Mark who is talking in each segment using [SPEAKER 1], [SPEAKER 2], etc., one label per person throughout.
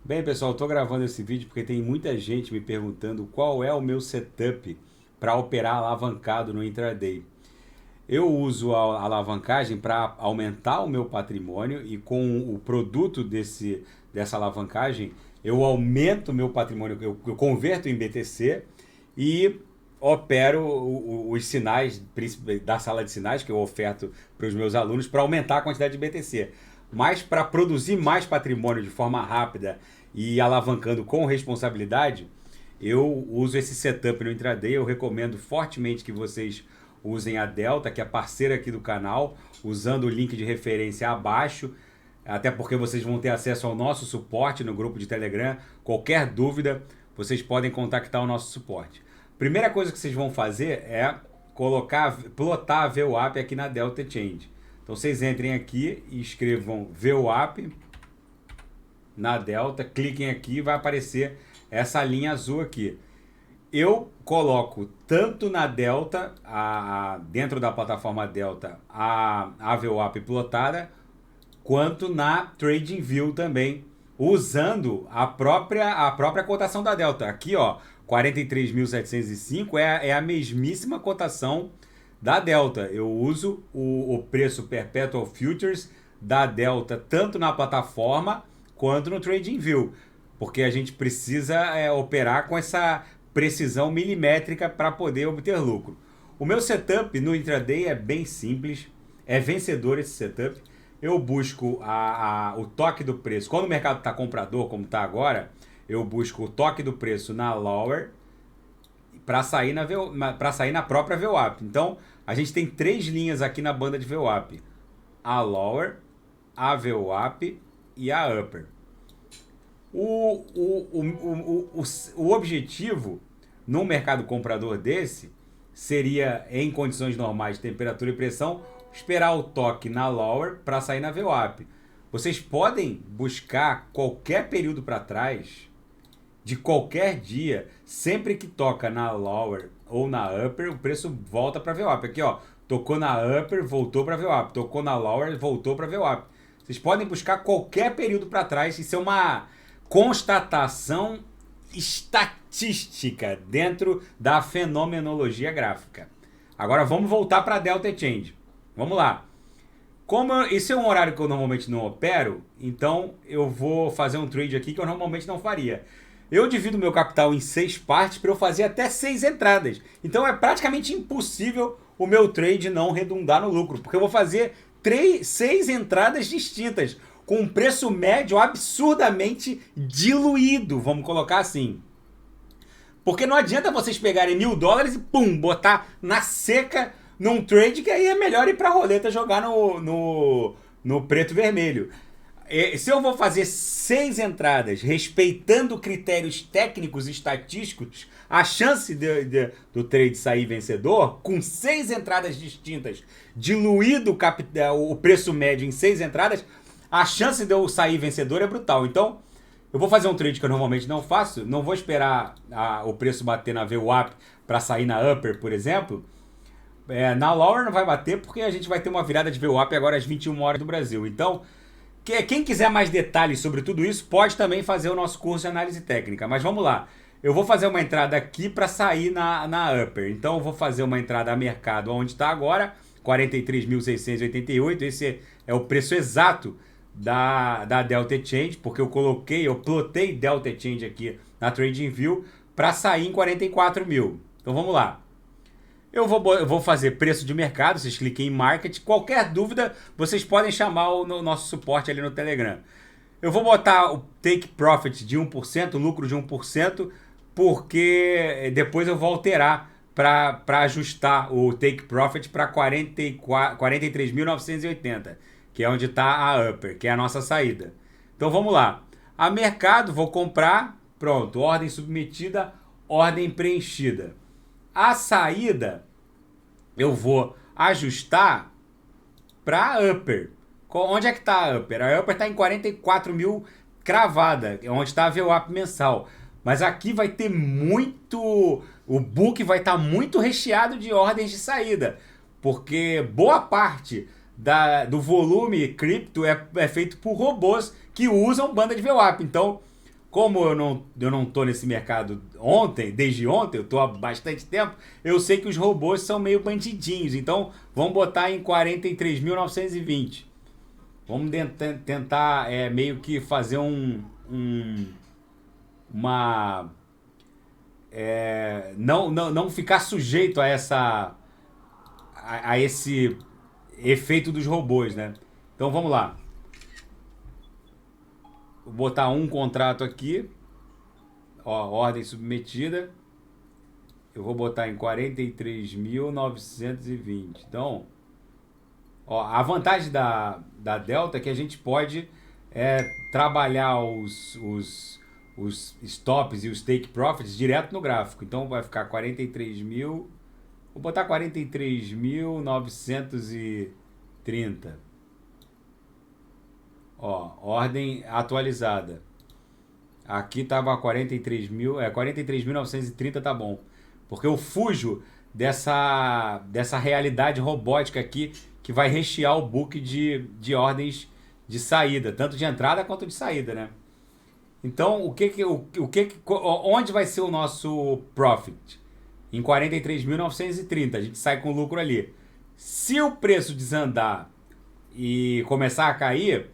[SPEAKER 1] Bem, pessoal, estou gravando esse vídeo porque tem muita gente me perguntando qual é o meu setup para operar alavancado no intraday. Eu uso a alavancagem para aumentar o meu patrimônio e com o produto dessa alavancagem eu aumento o meu patrimônio, eu converto em BTC e opero os sinais da sala de sinais que eu oferto para os meus alunos para aumentar a quantidade de BTC. Mas para produzir mais patrimônio de forma rápida e alavancando com responsabilidade, eu uso esse setup no intraday. Eu recomendo fortemente que vocês usem a Delta, que é parceira aqui do canal, usando o link de referência abaixo, até porque vocês vão ter acesso ao nosso suporte no grupo de Telegram. Qualquer dúvida, vocês podem contactar o nosso suporte. Primeira coisa que vocês vão fazer é plotar a VWAP aqui na Delta Exchange. Então vocês entrem aqui e escrevam VWAP na Delta, cliquem aqui e vai aparecer essa linha azul aqui. Eu coloco tanto na Delta, dentro da plataforma Delta, a VWAP plotada, quanto na TradingView também, usando a própria cotação da Delta. Aqui, ó, 43.705 é a mesmíssima cotação da Delta. Eu uso o preço Perpetual Futures da Delta tanto na plataforma quanto no TradingView, porque a gente precisa operar com essa precisão milimétrica para poder obter lucro. O meu setup no intraday é bem simples, é vencedor esse setup. Eu busco o toque do preço. Quando o mercado está comprador, como está agora, eu busco o toque do preço na lower para sair na própria VWAP. Então, a gente tem três linhas aqui na banda de VWAP: a lower, a VWAP e a upper. O objetivo no mercado comprador desse seria, em condições normais de temperatura e pressão, esperar o toque na lower para sair na VWAP. Vocês podem buscar qualquer período para trás, de qualquer dia, sempre que toca na lower ou na upper, o preço volta para VWAP. Aqui, ó, tocou na upper, voltou para VWAP, tocou na lower, voltou para VWAP. Vocês podem buscar qualquer período para trás, isso é uma constatação estatística dentro da fenomenologia gráfica. Agora vamos voltar para a Delta Exchange. Vamos lá. Como esse é um horário que eu normalmente não opero, então eu vou fazer um trade aqui que eu normalmente não faria. Eu divido meu capital em 6 partes para eu fazer até 6 entradas. Então é praticamente impossível o meu trade não redundar no lucro, porque eu vou fazer 6 entradas distintas, com um preço médio absurdamente diluído, vamos colocar assim. Porque não adianta vocês pegarem $1.000 e pum, botar na seca num trade, que aí é melhor ir pra roleta jogar no preto vermelho. Se eu vou fazer 6 entradas respeitando critérios técnicos e estatísticos, a chance do trade sair vencedor, com 6 entradas distintas, diluído o preço médio em 6 entradas, a chance de eu sair vencedor é brutal. Então, eu vou fazer um trade que eu normalmente não faço, não vou esperar o preço bater na VWAP para sair na upper, por exemplo. Na lower não vai bater porque a gente vai ter uma virada de VWAP agora às 21 horas do Brasil. Então, quem quiser mais detalhes sobre tudo isso, pode também fazer o nosso curso de análise técnica. Mas vamos lá. Eu vou fazer uma entrada aqui para sair na upper. Então, eu vou fazer uma entrada a mercado onde está agora, 43.688. Esse é o preço exato da Delta Exchange, porque eu plotei Delta Exchange aqui na TradingView para sair em 44 mil. Então vamos lá. Eu vou fazer preço de mercado, vocês cliquem em Market. Qualquer dúvida, vocês podem chamar o nosso suporte ali no Telegram. Eu vou botar o Take Profit de 1%, lucro de 1%, porque depois eu vou alterar para ajustar o Take Profit para 43.980, que é onde está a Upper, que é a nossa saída. Então vamos lá. A mercado, vou comprar, pronto, ordem submetida, ordem preenchida. A saída eu vou ajustar para a Upper. Onde é que está a Upper? A Upper está em 44 mil cravada, onde está a VWAP mensal. Mas aqui vai ter muito... O book vai estar muito recheado de ordens de saída, porque boa parte do volume cripto é feito por robôs que usam banda de VWAP. Então, Como eu não tô nesse mercado desde ontem, eu tô há bastante tempo, eu sei que os robôs são meio bandidinhos. Então, vamos botar em 43.920. Vamos tentar meio que fazer uma... não ficar sujeito a esse efeito dos robôs, né? Então, vamos lá. Vou botar um contrato aqui. Ó, ordem submetida. Eu vou botar em 43.920. Então, ó, a vantagem da Delta é que a gente pode trabalhar os stops e os take profits direto no gráfico. Então vai ficar 43.000. Vou botar 43.930. Ó, ordem atualizada. Aqui tava 43.930, tá bom. Porque eu fujo dessa realidade robótica aqui que vai rechear o book de ordens de saída, tanto de entrada quanto de saída, né? Então, onde vai ser o nosso profit? Em 43.930, a gente sai com lucro ali. Se o preço desandar e começar a cair,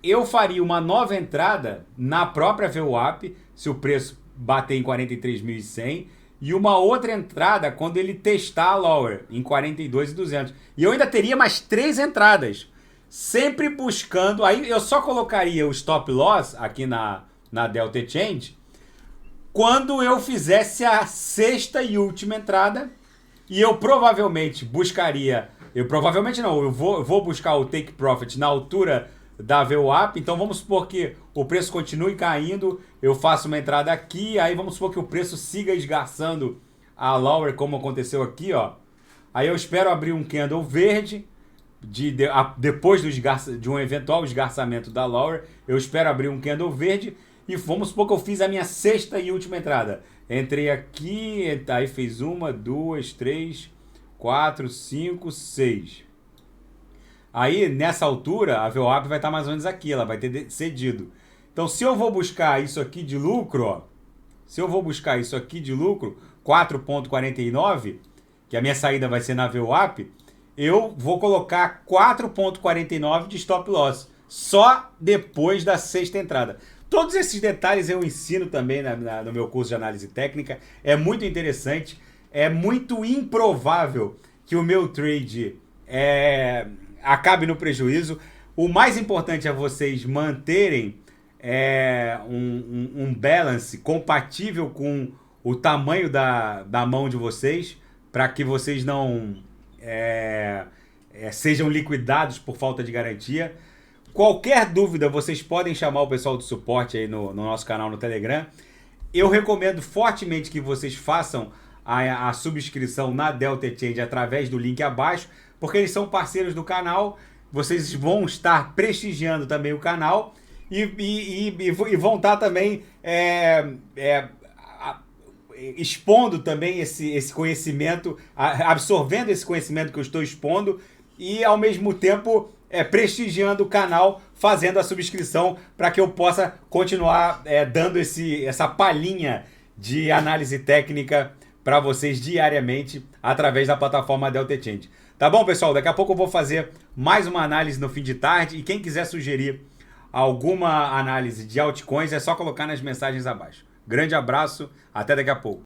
[SPEAKER 1] eu faria uma nova entrada na própria VWAP, se o preço bater em 43.100, e uma outra entrada quando ele testar a lower, em 42.200. E eu ainda teria mais 3 entradas, sempre buscando... Aí eu só colocaria o stop loss aqui na Delta Exchange quando eu fizesse a 6ª e última entrada, e eu provavelmente buscaria... Eu vou buscar o take profit na altura da VWAP. Então vamos supor que o preço continue caindo, eu faço uma entrada aqui, aí vamos supor que o preço siga esgarçando a lower, como aconteceu aqui, ó. Aí eu espero abrir um candle verde, depois de um eventual esgarçamento da lower, eu espero abrir um candle verde, e vamos supor que eu fiz a minha 6ª e última entrada. Entrei aqui, aí fez 1, 2, 3, 4, 5, 6. Aí, nessa altura, a VWAP vai estar mais ou menos aqui, ela vai ter cedido. Então, se eu vou buscar isso aqui de lucro, ó, 4,49, que a minha saída vai ser na VWAP, eu vou colocar 4,49 de stop loss, só depois da 6ª entrada. Todos esses detalhes eu ensino também no meu curso de análise técnica, é muito interessante, é muito improvável que o meu trade acabe no prejuízo. O mais importante é vocês manterem um balance compatível com o tamanho da mão de vocês, para que vocês não sejam liquidados por falta de garantia. Qualquer dúvida, vocês podem chamar o pessoal do suporte aí no nosso canal no Telegram. Eu recomendo fortemente que vocês façam a subscrição na Delta Exchange através do link abaixo, porque eles são parceiros do canal, vocês vão estar prestigiando também o canal e vão estar também expondo também esse conhecimento, absorvendo esse conhecimento que eu estou expondo e ao mesmo tempo prestigiando o canal, fazendo a subscrição para que eu possa continuar dando essa palhinha de análise técnica para vocês diariamente através da plataforma Delta Exchange. Tá bom, pessoal? Daqui a pouco eu vou fazer mais uma análise no fim de tarde e quem quiser sugerir alguma análise de altcoins é só colocar nas mensagens abaixo. Grande abraço, até daqui a pouco.